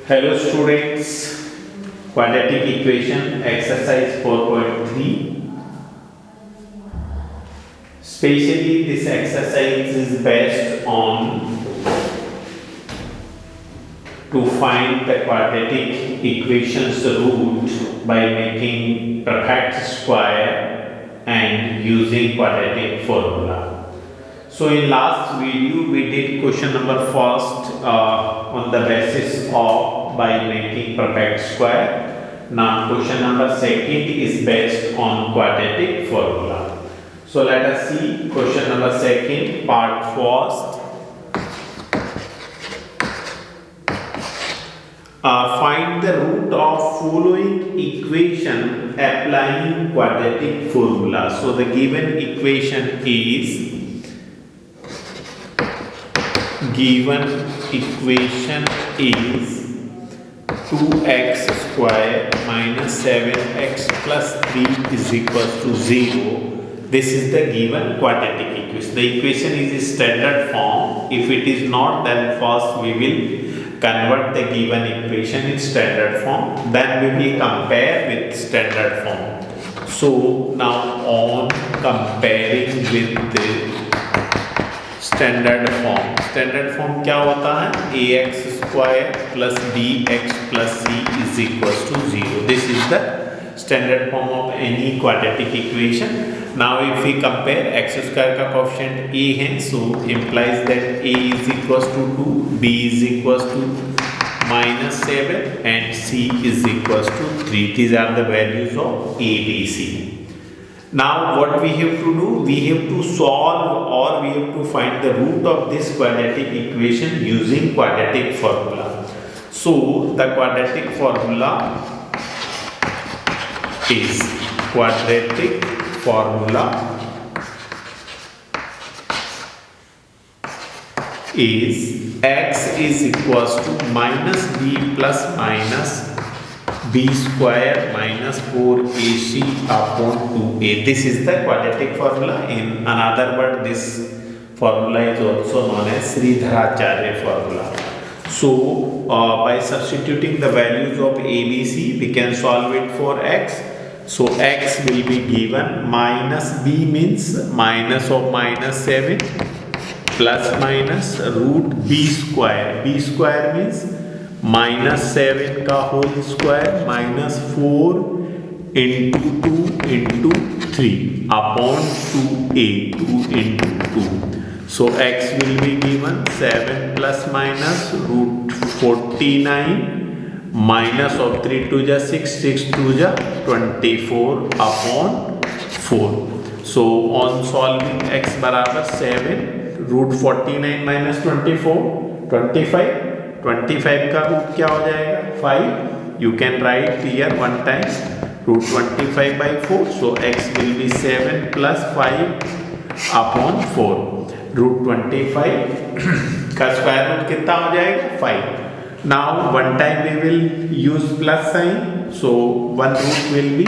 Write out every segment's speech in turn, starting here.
Hello students, quadratic equation exercise 4.3. Specially this exercise is based on to find the quadratic equation's root by making perfect square and using quadratic formula. So in last video we did question number first on the basis of by making perfect square. Now question number second is based on quadratic formula. So let us see question number second part first. Find the root of following equation applying quadratic formula. So the given equation is 2x square minus 7x plus 3 is equals to 0. This is the given quadratic equation. The equation is standard form. If it is not, then first we will convert the given equation in standard form. Then we will compare with standard form. So now on comparing with the standard form क्या होता है ax square plus bx plus c is equal to 0. This is the standard form of any quadratic equation. Now if we compare x square का coefficient a है, so implies that a is equal to 2, b is equal to -7 and c is equal to 3. These are the values of a, b, c. Now what we have to do, we have to solve or we have to find the root of this quadratic equation using quadratic formula. So the quadratic formula is x is equals to minus b plus minus b square minus 4ac upon 2a. This is the quadratic formula. In another word, this formula is also known as Sridharacharya formula. So by substituting the values of a, b, c, we can solve it for x. So x will be given minus b means minus of minus 7 plus minus root b square. B square means minus 7 का whole square minus 4 into 2 into 3 upon 2a, 2 into 2. So x will be given 7 plus minus root 49 minus of 3 to the 6, 6 to the 24 upon 4. So on solving x बराबर 7 root 49 minus 24 25. 25 का root क्या हो जाएगा 5. You can write here one time root 25 by 4. So x will be 7 plus 5 upon 4. Root 25 का square root कितना हो जाएगा 5. Now one time we will use plus sign. So one root will be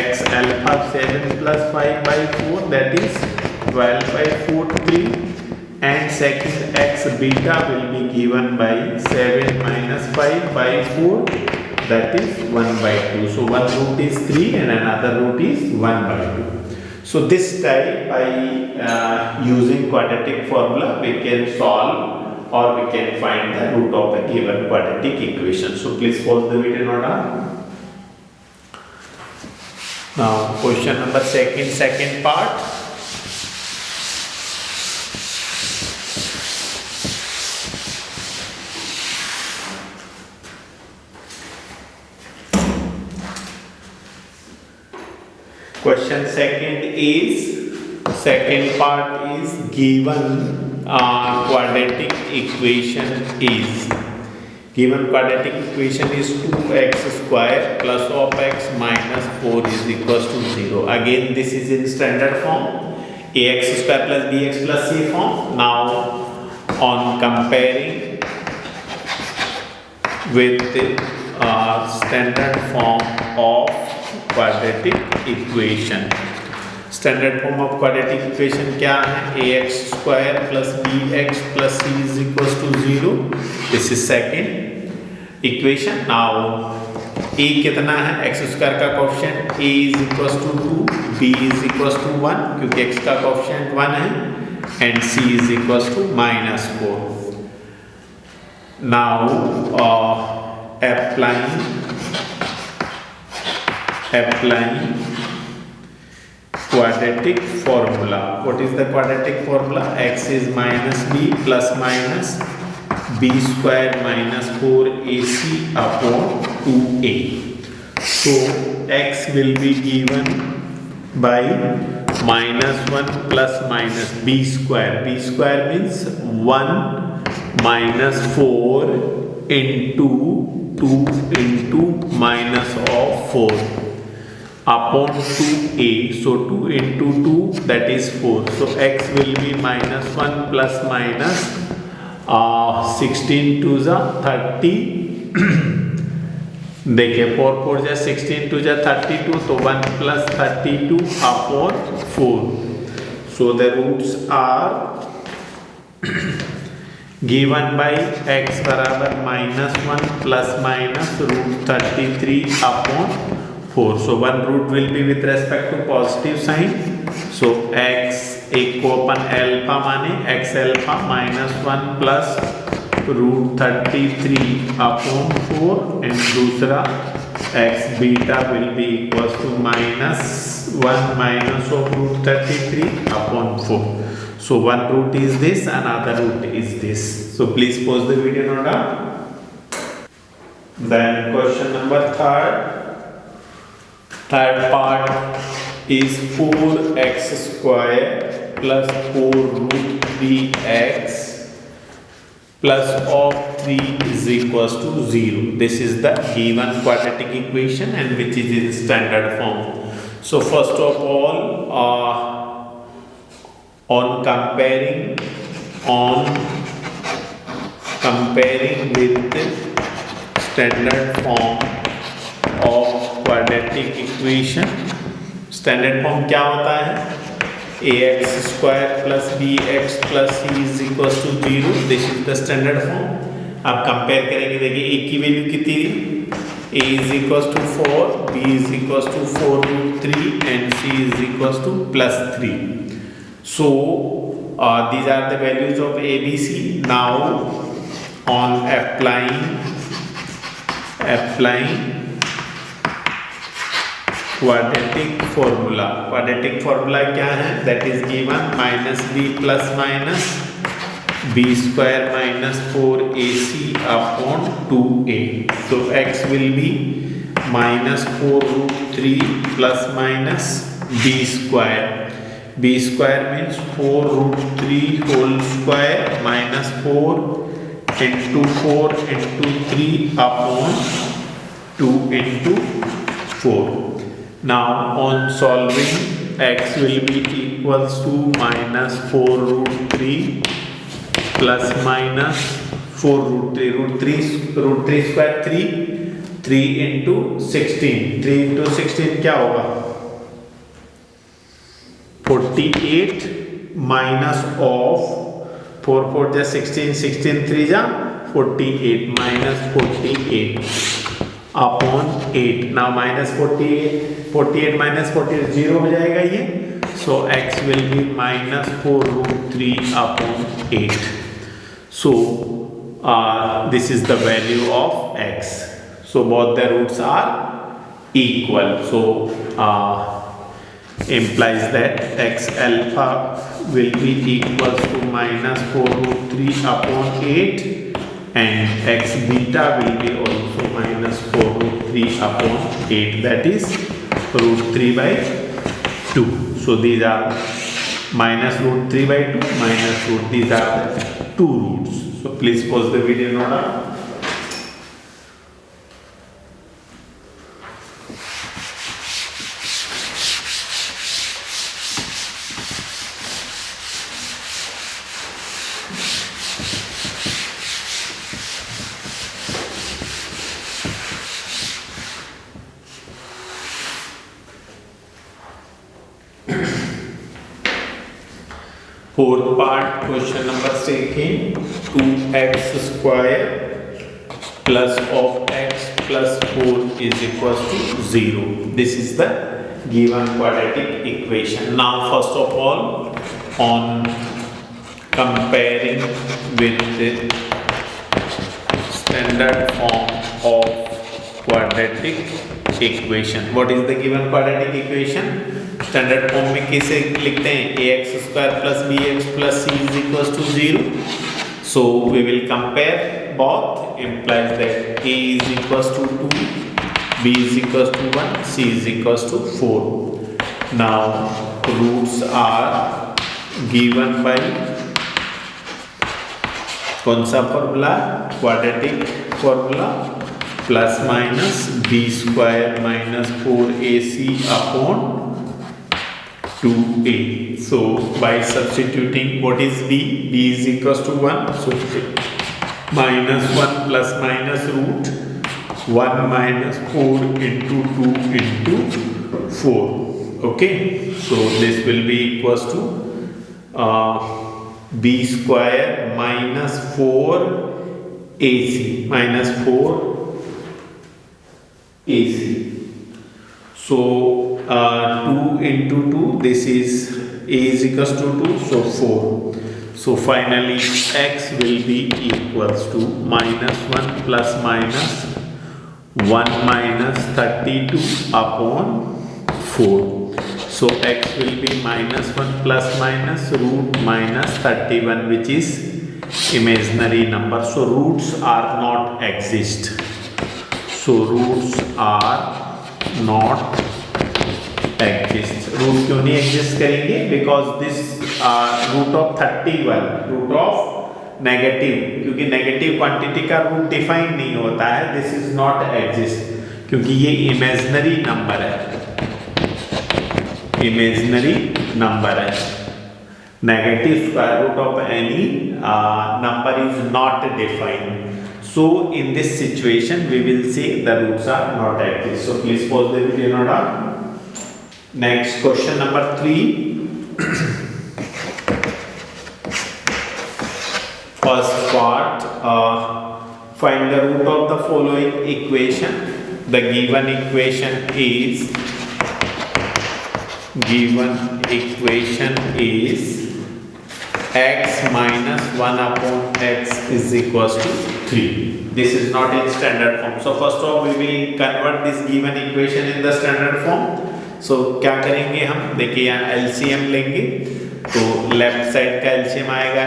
x alpha 7 plus 5 by 4, that is 12 by 4 3. And second x beta will be given by 7 minus 5 by 4, that is 1 by 2. So one root is 3 and another root is 1 by 2. So this type by using quadratic formula we can solve or we can find the root of a given quadratic equation. So please pause the video now. Now question number second part. Question second part is given quadratic equation is 2x square plus of x minus 4 is equals to 0. Again this is in standard form, ax square plus bx plus c form. Now on comparing with the standard form of quadratic equation. Standard form of quadratic equation क्या है ax square plus bx plus c is equals to 0. This is second. Equation. Now a कितना है, x square का coefficient a is equal to 2, b is equal to 1 क्योंकि x का coefficient 1 है, and c is equal to -4। Now applying quadratic formula. What is the quadratic formula? X is minus b plus minus b square minus 4ac upon 2a. So x will be given by -1 plus minus b square. B square means 1 minus 4 into 2 into minus of 4 upon 2a. So 2 into 2, that is 4. So x will be -1 plus minus 16 to the 30 देखिए 4 4 जा 16 to जा 32, तो 1 plus 32 upon 4. So the roots are given by x बराबर -1 plus minus root 33 upon 4. So one root will be with respect to positive sign. So x एक को अपन alpha माने, x alpha -1 plus root 33 upon 4, and दूसरा x beta will be equal to -1 minus of root 33 upon 4. So one root is this, another root is this. So please pause the video note down. Then question number third part is 4x square plus 4 root 3x plus of 3 is equals to 0. This is the given quadratic equation and which is in standard form. So first of all, on comparing with standard form of quadratic equation, standard form क्या होता है, ax square plus bx plus c is equals to 0. This is the standard form. अब compare करेंगे, देखिए a की value कितनी थी, a is equals to 4, b is equals to 4 root 3 and c is equals to plus 3. So these are the values of a, b, c. Now on applying quadratic formula क्या है, that is given -b plus minus b square minus 4ac upon 2a. So x will be -4 root 3 plus minus b square. B square means 4 root 3 whole square minus 4 into 4 into 3 upon 2 into 4. Now on solving, x will be equals to -4 root 3 plus minus 4 root 3 square 3 into 16. 3 into 16 क्या होगा, 48 minus of 4 4 जा 16, 16 3 जा 48 minus 48 upon 8. Now minus 48 minus 48 0 हो जाएगा ये. So x will be -4 root 3 upon 8. So this is the value of x. So both the roots are equal. So implies that x alpha will be equals to -4 root 3 upon 8 and x beta will be also -4 root 3 upon 8, that is root 3 by 2. So these are minus root 3 by 2 minus root, these are the two roots. So please pause the video now. Fourth part, question number 2, 2x square plus of x plus 4 is equals to 0. This is the given quadratic equation. Now first of all, on comparing with the standard form of quadratic equation, what is the given quadratic equation? Standard form में कैसे लिखते हैं? ax square plus bx plus c is equals to 0. So we will compare both, implies that a is equals to 2, b is equals to 1, c is equals to 4. Now roots are given by कौन सा formula? Quadratic formula, plus minus b square minus 4ac upon 2a. So by substituting, what is b? b is equals to 1. So minus 1 plus minus root 1 minus 4 into 2 into 4. Okay. So this will be equals to b square minus 4ac minus 4ac. So 2 into 2, this is a is equals to 2, so 4. So finally x will be equals to minus 1 plus minus 1 minus 32 upon 4. So x will be minus 1 plus minus root minus 31, which is imaginary number. So roots are not exist. So roots are not exist. Root क्यों नहीं exist करेंगे? Because this root of 31, root of negative, क्योंकि negative quantity का root define नहीं होता है, this is not exist, क्योंकि ये इमेजिनरी नंबर है, इमेजिनरी नंबर है. Negative square root of any number is not defined. So in this situation we will say the roots are not exist. So please pause the video now. Next question number 3. First part, find the root of the following equation. The given equation is x minus 1 upon x is equals to 3. This is not in standard form. So first of all we will convert this given equation in the standard form. So क्या करेंगे हम? देखिए यहाँ LCM लेंगे, तो left side का LCM आएगा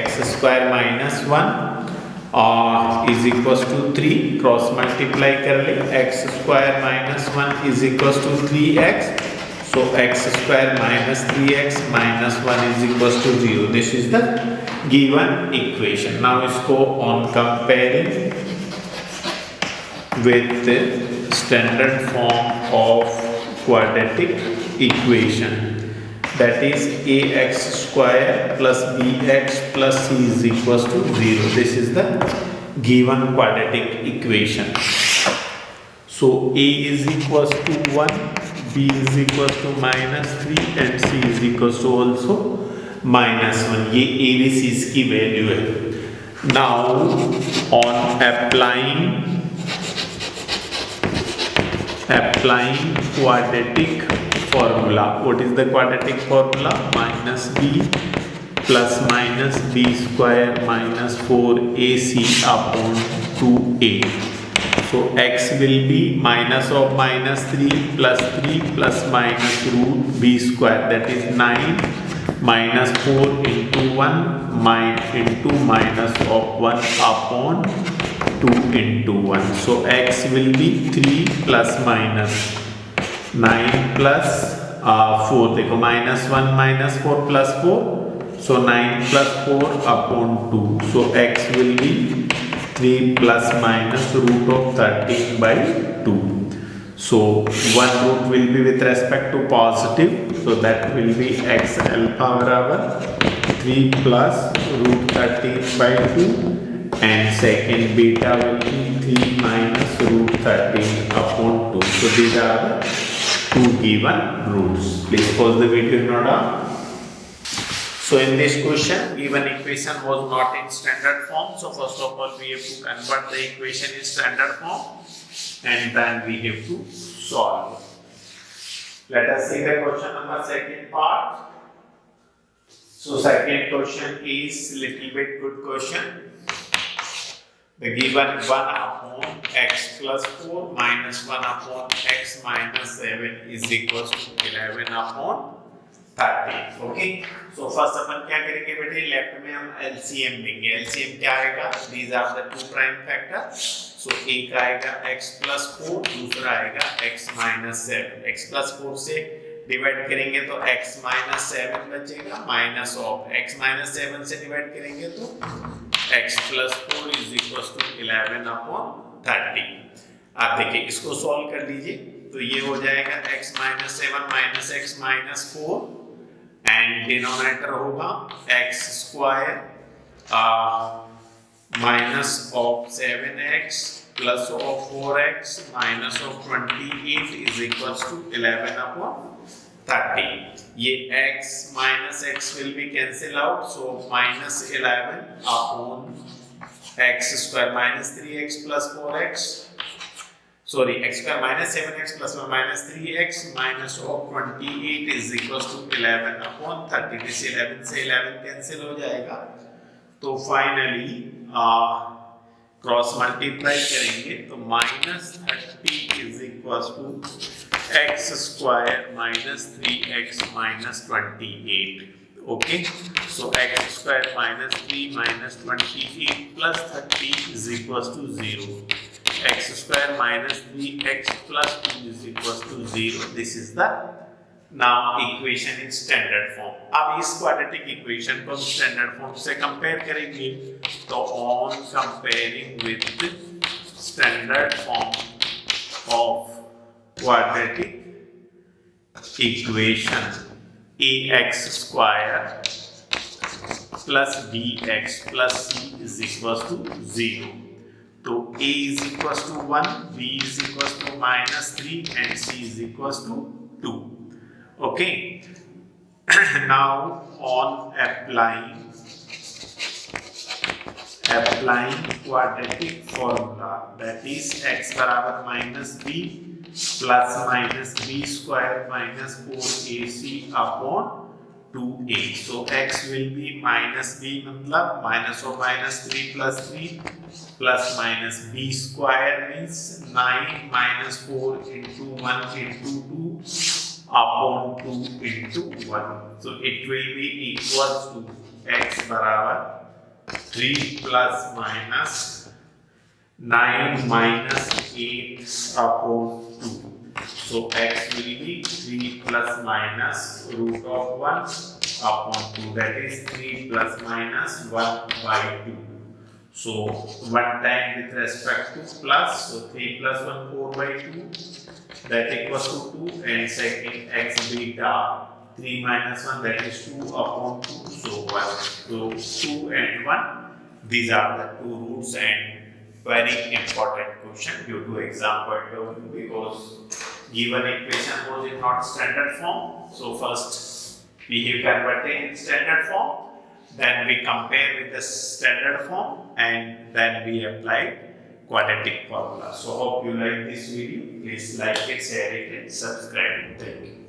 x square minus 1 is equals to 3, cross multiply कर ले, x square minus 1 is equals to 3x. So x square minus 3x minus 1 is equals to 0. This is the given equation. Now इसको on comparing with the standard form of quadratic equation, that is ax square plus bx plus c is equals to 0. This is the given quadratic equation. So a is equals to 1, b is equals to minus 3 and c is equals to also minus 1. ये ABC's की value है. Now on applying quadratic formula, what is the quadratic formula? Minus b plus minus b square minus 4ac upon 2a. So x will be minus of minus 3 plus minus root b square, that is 9 minus 4 into 1 into minus of 1 upon 2 into 1. So x will be 3 plus minus 9 plus 4. देखो minus 1 minus 4 plus 4. So 9 plus 4 upon 2. So x will be 3 plus minus root of 13 by 2. So one root will be with respect to positive, so that will be x alpha barabar 3 plus root 13 by 2, and second beta will be 3 minus root 13 upon 2. So these are the two given roots. Please pause the video in order. So So in this question, given equation was not in standard form. So first of all, we have to convert the equation in standard form, and then we have to solve. Let us see the question number second part. So second question is little bit good question. The given 1 upon x plus 4 minus 1 upon x minus 7 is equals to 11 upon 30. Okay. So first अपन क्या करेंगे बेटे, left में हम LCM लेंगे. LCM क्या आएगा? These are the two prime factors. So एक आएगा x plus 4, दूसरा आएगा x minus 7. x plus 4 से डिवाइड करेंगे तो x minus 7 बचेगा, माइनस ऑफ x minus 7 से डिवाइड करेंगे तो x plus 4 is equals to 11 upon 30. आप देखिए इसको सॉल्व कर लीजिए तो ये हो जाएगा x minus 7 minus x minus 4 and denominator होगा x square minus of 7x plus of 4x minus of 28 is equals to 11 upon 30. ये x minus x will be cancel out, so minus 11 upon x square minus 3x plus 4x. Sorry, x square minus 7x plus 1 minus 3x minus of 28 is equals to 11 upon 30. This 11 से 11 cancel हो जाएगा. तो finally cross multiply करेंगे तो minus 30 is equals to x square minus 3x minus 28. Okay, so x square minus 3 minus 28 plus 30 is equals to 0. X square minus 3x plus 2 is equals to 0. This is the now equation in standard form. अब इस quadratic equation को हम standard form से compare करेंगे तो on comparing with standard form of quadratic equation, ax square plus bx plus c is equals to 0. तो a is equals to 1, b is equals to minus 3 and c is equals to 2. Okay. Now on applying quadratic formula, that is x बराबर minus b plus minus b square minus 4ac upon 2a. So x will be minus b मतलब minus of minus 3 plus 3 plus minus b square means 9 minus 4 into 1 into 2 upon 2 into 1. So it will be equals to x बराबर 3 plus minus 9 minus 8 upon 2. So x will be 3 plus minus root of 1 upon 2. That is 3 plus minus 1 by 2. So one time with respect to plus, so 3 plus 1 4 by 2, that equals to 2, and second x beta 3 minus 1, that is 2 upon 2, so 1. So 2 and 1, these are the two roots and very important question due to exam point of view, because given equation was in not standard form. So first we have converted in standard form, then we compare with the standard form, and then we apply quadratic formula. So hope you like this video. Please like it, share it and subscribe. Thank you.